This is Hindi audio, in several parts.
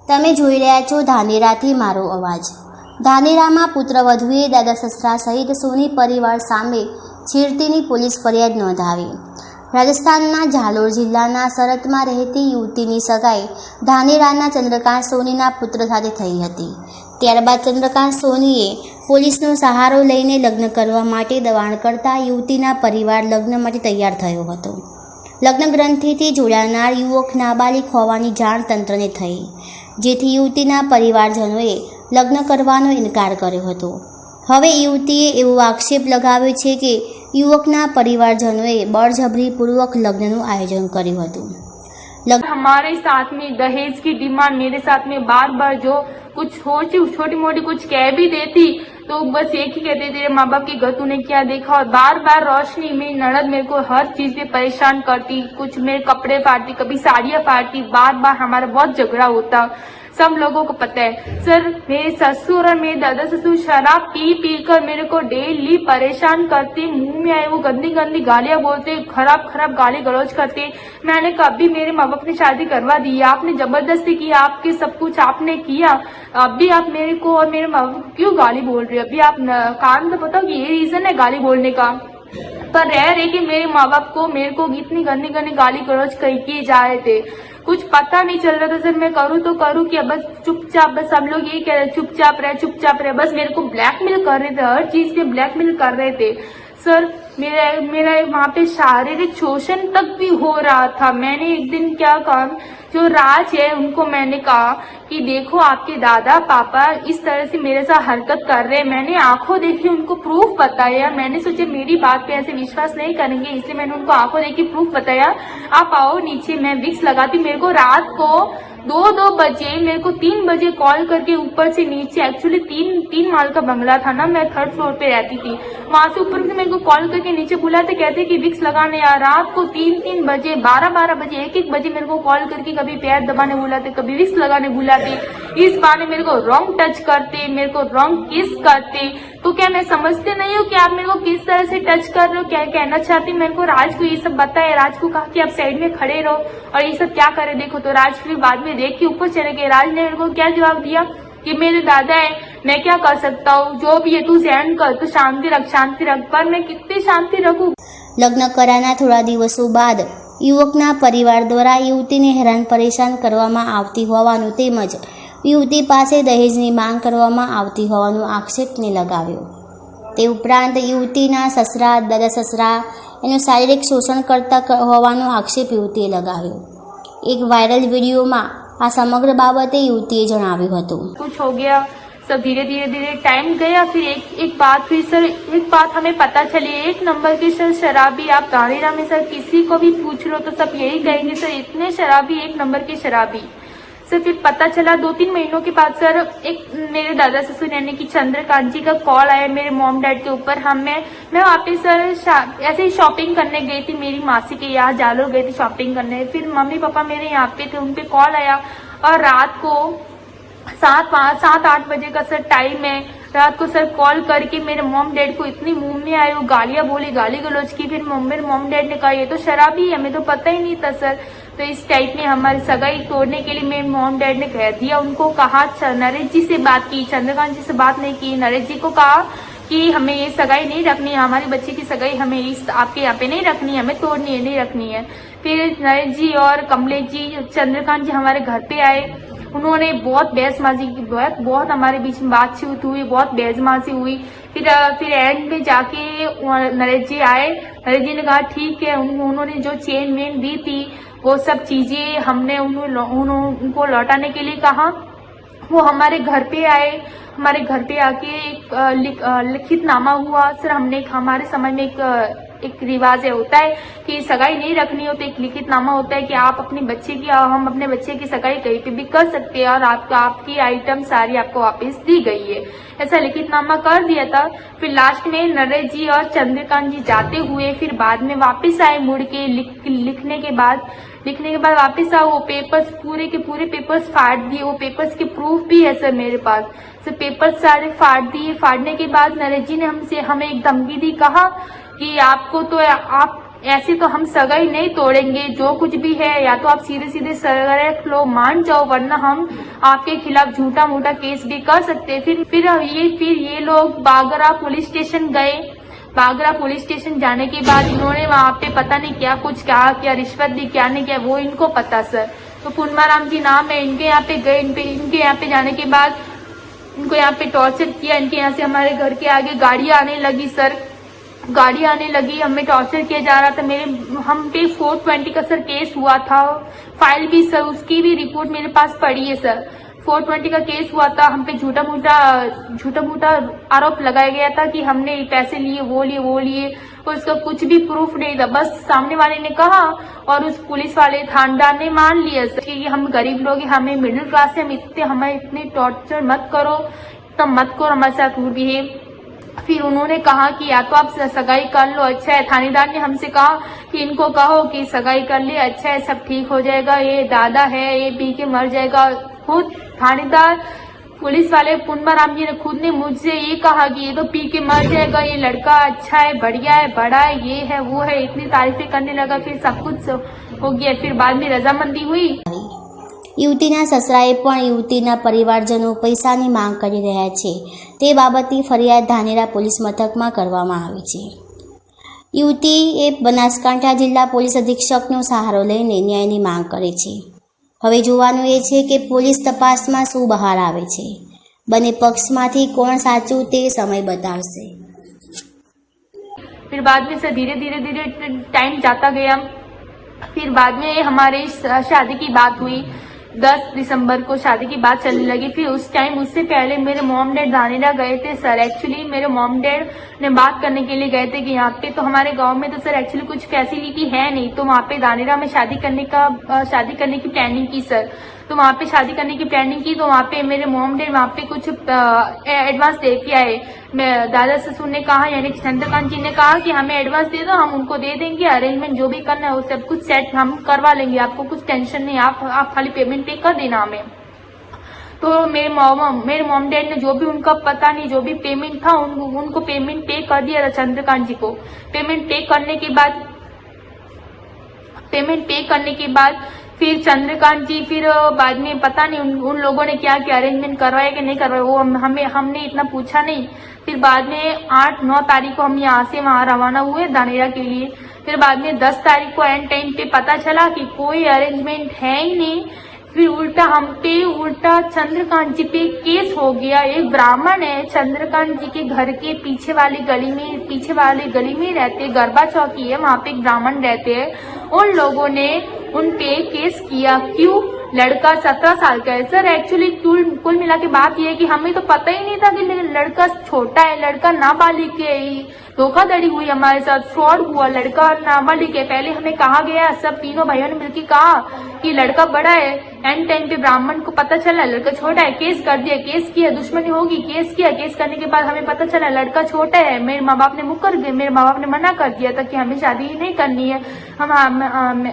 તમે જોઈ રહ્યા છો ધાનેરાથી મારો અવાજ। ધાનેરામાં પુત્રવધુએ દાદા સસરા સહિત સોની પરિવાર સામે છેડતીની પોલીસ ફરિયાદ નોંધાવી। રાજસ્થાનના ઝાલોર જિલ્લાના સરતમાં રહેતી યુવતીની સગાઈ ધાનેરાના ચંદ્રકાંત સોનીના પુત્ર સાથે થઈ હતી। ત્યારબાદ ચંદ્રકાંત સોનીએ પોલીસનો સહારો લઈને લગ્ન કરવા માટે દબાણ કરતા યુવતીના પરિવાર લગ્ન માટે તૈયાર થયો હતો। લગ્ન ગ્રંથિથી જોડાનાર યુવક નાબાલિગ હોવાની જાણ તંત્રને થઈ, જેથી યુવતીના પરિવારજનોએ લગ્ન કરવાનો ઇનકાર કર્યો હતો। હવે યુવતીએ એવો આક્ષેપ લગાવ્યો છે કે युवकना परिवारजनों बळजबरीपूर्वक लग्नનું आयोजन કર્યું હતું। हमारे साथ में दहेज की डिमांड मेरे साथ में बार बार जो कुछ छोटी मोटी कुछ कह भी देती तो बस एक ही कहते तेरे माँ बाप की गत तूने क्या देखा। और बार बार रोशनी में ननद मेरे को हर चीज से परेशान करती, कुछ मेरे कपड़े फाड़ती, कभी साड़ियाँ फाड़ती। बार बार हमारा बहुत झगड़ा होता, सब लोगों को पता है। सर मेरे ससुर और मेरे दादा ससुर शराब पी कर मेरे को डेली परेशान करते, मुंह में आए वो गंदी गंदी गालियां बोलते, खराब गाली गलौज करते। मैंने कभी मेरे माँ बाप ने शादी करवा दी, आपने जबरदस्ती की, आपके सब कुछ आपने किया, अभी आप मेरे को और मेरे माँ बाप को क्यों गाली बोल रहे हो? अभी आप कारण तो बताओ कि ये रीजन है गाली बोलने का। पर रह रहे कि मेरे माँ बाप को मेरे को इतनी गंदी गंदी गाली गलौज किए जा रहे थे, कुछ पता नहीं चल रहा था। सर मैं करूँ तो करूँ क्या? बस चुपचाप, बस सब लोग यही कह रहे चुपचाप रहे। बस मेरे को ब्लैकमेल कर रहे थे, हर चीज पे ब्लैकमेल कर रहे थे। सर मेरा वहाँ पे शारीरिक शोषण तक भी हो रहा था। मैंने एक दिन क्या कहा, जो राज है उनको मैंने कहा कि देखो आपके दादा पापा इस तरह से मेरे साथ हरकत कर रहे हैं। मैंने आंखों देखी उनको प्रूफ बताया। मैंने सोचा मेरी बात पे ऐसे विश्वास नहीं करेंगे, इसलिए मैंने उनको आंखों देखी प्रूफ बताया। आप आओ नीचे, मैं विक्स लगाती। मेरे को रात को 2 बजे, मेरे को 3 बजे कॉल करके ऊपर से नीचे, एक्चुअली 3 माल का बंगला था ना, मैं 3rd फ्लोर पे रहती थी, वहां से ऊपर से मेरे को कॉल करके नीचे बुलाते, कहते कि विक्स लगाने आ। रात को 3 बजे, 12 बजे, 1 बजे मेरे को कॉल करके कभी पैर दबाने बुलाते, कभी विक्स लगाने बुलाते। इस बहाने मेरे को रॉन्ग टच करते, मेरे को रॉन्ग किस करते। तो क्या मैं समझते नहीं हूँ कि आप मेरे को किस तरह से टच कर रहे हो, क्या कहना चाहती? मेरे को राज को ये सब बताया, राज को कहा कि आप साइड में खड़े रहो और ये सब क्या करे देखो। तो राज फिर बाद में देख के ऊपर चले गए। राज ने मेरे को क्या जवाब दिया कि मेरे दादा है, मैं क्या कर सकता हूँ, जो भी है तू सहन कर, तू शांति रख। पर मैं कितनी शांति रखूँ? लग्न कराना थोड़ा दिवसों बाद युवकना परिवार द्वारा युवतीने हैरान परेशान करवामां आवती होवानुं તેમજ युवती पासे दहेजनी मांग करवामां आवती होवानुं आक्षेपने लगाव्यो। ते उपरांत युवतीना ससरा दादा ससरा एनुं शारीरिक शोषण करता होवानो आक्षेप युवतीए लगाव्यो। एक वायरल वीडियोमां आ समग्र बाबते युवतीए जणाव्युं हतुं। कुछ हो गया, सब धीरे टाइम गया। फिर एक बात हमें पता चली, 1 नंबर के सर शराबी। आप धानेरा में सर किसी को भी पूछ लो तो सब यही कहेंगे सर इतने शराबी, 1 नंबर के शराबी। सर फिर पता चला 2-3 महीनों के बाद सर एक मेरे दादा ससुर यानी कि चंद्रकांत जी का कॉल आया मेरे मॉम डैड के ऊपर। मैं वहाँ पे सर ऐसे ही शॉपिंग करने गई थी, मेरी मासी के यहाँ जालोर गई थी शॉपिंग करने। फिर मम्मी पापा मेरे यहाँ पे थे, उन पे कॉल आया और रात को 7-8 बजे का सर टाइम है। रात को सर कॉल करके मेरे मॉम डैड को इतनी मुंह में आए, वो गालियां बोली, गाली गलौज की। फिर मेरे मॉम डैड ने कहा ये तो शराबी है, हमें तो पता ही नहीं था सर। तो इस टाइप में हमारी सगाई तोड़ने के लिए मेरे मॉम डैड ने कह दिया, उनको कहा, नरेश जी से बात की, चंद्रकांत जी से बात नहीं की। नरेश जी को कहा कि हमें ये सगाई नहीं रखनी है, हमारी बच्ची की सगाई हमें आपके यहाँ पे नहीं रखनी है, हमें तोड़नी है, नहीं रखनी है। फिर नरेश जी और कमलेश जी, चंद्रकांत जी हमारे घर पे आए। उन्होंने बहुत बहसबाजी की, बहुत हमारे बीच में बातचीत हुई, बहुत बहसबाजी हुई। फिर एंड में जाके नरेश जी आए। नरेश जी ने कहा ठीक है, उन्होंने जो चेन वेन दी थी वो सब चीजें हमने उनको लौटाने के लिए कहा। वो हमारे घर पे आए, हमारे घर पे आके एक लिखित नामा हुआ। सर हमने हमारे समाज में एक रिवाज है, होता है कि सगाई नहीं रखनी हो तो एक लिखित नामा होता है कि आप अपने बच्चे की, हम अपने बच्चे की सगाई कहीं पे भी कर सकते हैं और आपकी आइटम सारी आपको वापस दी गई है, ऐसा लिखित नामा कर दिया था। फिर लास्ट में नरेश जी और चंद्रकांत जी जाते हुए फिर बाद में वापस आए मुड़ के लिखने के बाद वापस आओ, वो पेपर्स पूरे के पूरे पेपर्स फाड़ दिए। वो पेपर्स के प्रूफ भी है सर मेरे पास। सर पेपर्स सारे फाड़ दिए। फाड़ने के बाद नरेश जी ने हमें एक धमकी दी, कहा कि आपको तो आप ऐसे तो हम सगाई नहीं तोड़ेंगे, जो कुछ भी है या तो आप सीधे सीधे सगाई लो मान जाओ, वरना हम आपके खिलाफ झूठा मूठा केस भी कर सकते हैं। फिर ये लोग बागरा पुलिस स्टेशन गए। बागरा पुलिस स्टेशन जाने के बाद इन्होंने वहाँ पे पता नहीं क्या कुछ कहा, क्या रिश्वत दी, क्या नहीं किया, वो इनको पता सर। तो पुन्नाराम जी नाम है, इनके यहाँ पे गए। इनके यहाँ पे जाने के बाद इनको यहाँ पे टॉर्चर किया। इनके यहाँ से हमारे घर के आगे गाड़ी आने लगी सर, गाड़ी आने लगी, हमें टॉर्चर किया जा रहा था। हम पे 420 का सर केस हुआ था, फाइल भी सर, उसकी भी रिपोर्ट मेरे पास पड़ी है सर। 420 का केस हुआ था, हम पे झूठा मूठा आरोप लगाया गया था कि हमने पैसे लिए, वो लिए, और उसका कुछ भी प्रूफ नहीं था। बस सामने वाले ने कहा और उस पुलिस वाले थानेदार ने मान लिया सर कि हम गरीब लोग हैं, हमें मिडिल क्लास से हमें इतने टॉर्चर मत करो, तब मत करो हमारे साथ बिहेव। फिर उन्होंने कहा कि या तो आप सगाई कर लो, अच्छा है। थानेदार ने हमसे कहा कि इनको कहो कि सगाई कर ले, अच्छा है, सब ठीक हो जाएगा, ये दादा है, ये पी के मर जाएगा। खुद थानेदार पुलिस वाले पुन्नाराम जी ने खुद ने मुझसे ये कहा कि ये तो पी के मर जाएगा, ये लड़का अच्छा है, बढ़िया है, बड़ा है, ये है, वो है, इतनी तारीफें करने लगा। फिर सब कुछ हो गया। फिर बाद में रजामंदी हुई। યુવતીના સસરાએ પણ યુવતીના પરિવારજનો પૈસાની માંગ કરી રહ્યા છે, તે બાબતની ફરિયાદ ધાનેરા પોલીસ મથકમાં કરવામાં આવી છે। યુવતીએ બનાસકાંઠા જિલ્લા પોલીસ અધિક્ષકનો સહારો લઈને ન્યાયની માંગ કરે છે। હવે જોવાનું એ છે કે પોલીસ તપાસમાં શું બહાર આવે છે। બંને પક્ષમાંથી કોણ સાચું તે સમય બતાવશે। फिर बाद में सर धीरे धीरे टाइम जाता गया। फिर बाद में हमारे शादी की बात हुई, 10 दिसंबर को शादी की बात चलने लगी। फिर उस टाइम उससे पहले मेरे मॉम डैड धानेरा गए थे सर। एक्चुअली मेरे मॉम डैड ने बात करने के लिए गए थे कि यहाँ पे तो हमारे गांव में तो सर एक्चुअली कुछ फैसिलिटी है नहीं, तो वहाँ पे धानेरा में शादी करने की प्लानिंग की सर। तो वहाँ पे शादी करने की प्लानिंग की, तो वहाँ पे मेरे मॉम डैड वहाँ पे कुछ एडवांस दे के आए। मैं दादा ससुर ने कहा, यानी चंद्रकांत जी ने कहा कि हमें एडवांस दे दो, हम उनको दे देंगे, अरेंजमेंट जो भी करना है वो सब कुछ सेट हम करवा लेंगे, आपको कुछ टेंशन नहीं, आप खाली पेमेंट पे कर देना हमें। तो मेरे मॉम डैड ने जो भी उनका पता नहीं जो भी पेमेंट था उनको पेमेंट पे कर दिया था चंद्रकांत जी को। पेमेंट पे करने के बाद फिर चंद्रकांत जी फिर बाद में पता नहीं उन लोगों ने क्या क्या अरेंजमेंट करवाया कि नहीं करवाया, वो हमने इतना पूछा नहीं। फिर बाद में 8-9 तारीख को हम यहाँ से वहाँ रवाना हुए धानेरा के लिए। फिर बाद में 10 तारीख को एंड टाइम पे पता चला कि कोई अरेंजमेंट है ही नहीं। फिर उल्टा चंद्रकांत जी पे केस हो गया। एक ब्राह्मण है, चंद्रकांत जी के घर के पीछे वाली गली में रहते, गरबा चौकी है, वहाँ पे एक ब्राह्मण रहते हैं। उन लोगों ने उन पे केस किया। क्यों? लड़का 17 साल का है सर। एक्चुअली कुल मिला के बात यह है कि हमें तो पता ही नहीं था कि लड़का छोटा है, लड़का नाबालिग है। धोखाधड़ी हुई हमारे साथ, फ्रॉड हुआ, लड़का नाबालिग है। पहले हमें कहा गया, सब तीनों भाइयों ने मिलकर कहा कि लड़का बड़ा है। एंड टाइम पे ब्राह्मण को पता चला लड़का छोटा है, केस कर दिया, केस किया, दुश्मनी होगी, केस किया। केस करने के बाद हमें पता चला लड़का छोटा है। मेरे माँ बाप ने मुकर गए, मेरे माँ बाप ने मना कर दिया था कि हमें शादी नहीं करनी है।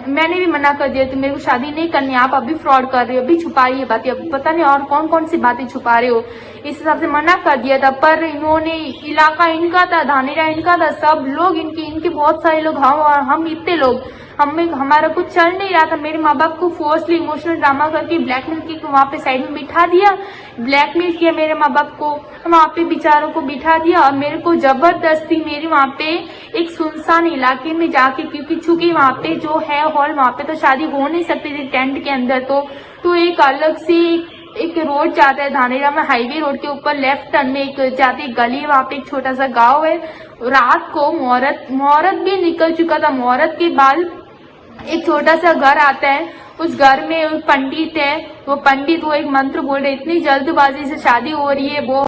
मैंने भी मना कर दिया था, मेरे को शादी नहीं करनी है, आप अभी फ्रॉड कर रहे हो, अभी छुपा रही है बातें, पता नहीं और कौन कौन सी बातें छुपा रहे हो। इस हिसाब से मना कर दिया था। पर इन्होंने, इलाका इनका था, धानेरा इनका था, सब लोग इनके बहुत सारे लोग, हम इतने लोग, हमारा कुछ चल नहीं रहा था। मेरे माँ बाप को फोर्सली इमोशनल ड्रामा करके ब्लैकमेल की, वहाँ पे साइड में बिठा दिया, ब्लैकमेल किया मेरे माँ बाप को, वहाँ पे बेचारों को बिठा दिया। और मेरे को जबरदस्ती मेरे वहाँ पे एक सुनसान इलाके में जाके, क्योंकि चूंकि वहाँ पे जो है हॉल, वहाँ पे तो शादी हो नहीं सकती थी टेंट के अंदर, तो एक अलग से एक रोड जाता है धानेरा में, हाईवे रोड के ऊपर लेफ्ट टर्न में एक जाती है गली, वहाँ पे एक छोटा सा गाँव है। रात को मुहूर्त भी निकल चुका था। मुहूर्त के बाद एक छोटा सा घर आता है, उस घर में एक पंडित है, वो एक मंत्र बोल रहे, इतनी जल्दबाजी से शादी हो रही है, वो